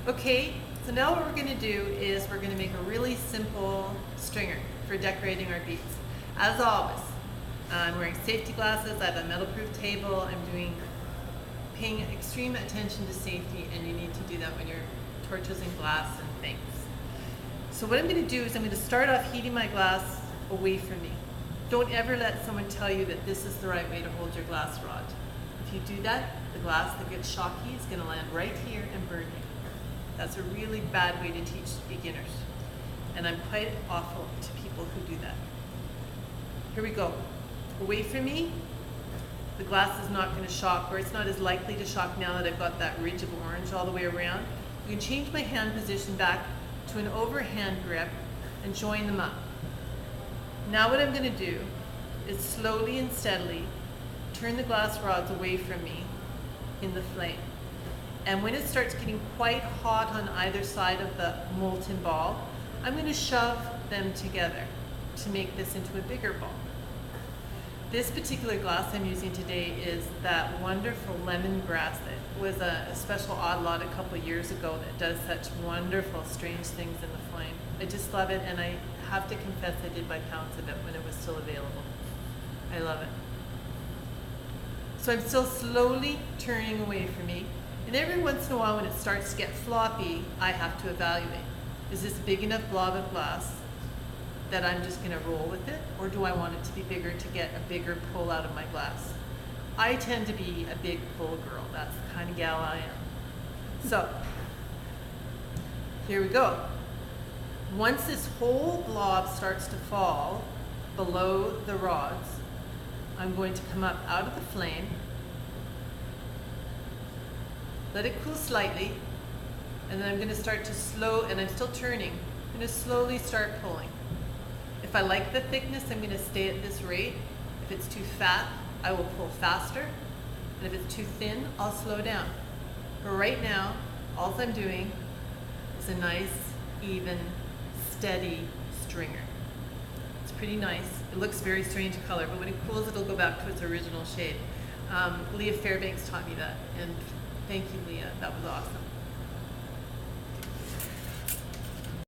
Okay, so now what we're going to do is we're going to make a really simple stringer for decorating our beads. As always, I'm wearing safety glasses, I have a metal-proof table, paying extreme attention to safety, and you need to do that when you're torchosing glass and things. So what I'm going to do is I'm going to start off heating my glass away from me. Don't ever let someone tell you that this is the right way to hold your glass rod. If you do that, the glass that gets shocky is going to land right here and burn you. That's a really bad way to teach beginners. And I'm quite awful to people who do that. Here we go. Away from me, the glass is not going to shock, or it's not as likely to shock now that I've got that ridge of orange all the way around. You can change my hand position back to an overhand grip and join them up. Now what I'm going to do is slowly and steadily turn the glass rods away from me in the flame. And when it starts getting quite hot on either side of the molten ball, I'm going to shove them together to make this into a bigger ball. This particular glass I'm using today is that wonderful lemongrass that was a special odd lot a couple of years ago that does such wonderful, strange things in the flame. I just love it, and I have to confess I did buy pounds of it when it was still available. I love it. So I'm still slowly turning away from me. And every once in a while when it starts to get floppy, I have to evaluate. Is this a big enough blob of glass that I'm just going to roll with it? Or do I want it to be bigger to get a bigger pull out of my glass? I tend to be a big pull girl. That's the kind of gal I am. So, here we go. Once this whole blob starts to fall below the rods, I'm going to come up out of the flame, let it cool slightly, and then I'm going to start to and I'm still turning, I'm going to slowly start pulling. If I like the thickness, I'm going to stay at this rate. If it's too fat, I will pull faster, and if it's too thin, I'll slow down. But right now, all I'm doing is a nice, even, steady stringer. It's pretty nice. It looks very strange color, but when it cools, it'll go back to its original shade. Leah Fairbanks taught me that, and thank you, Leah. That was awesome.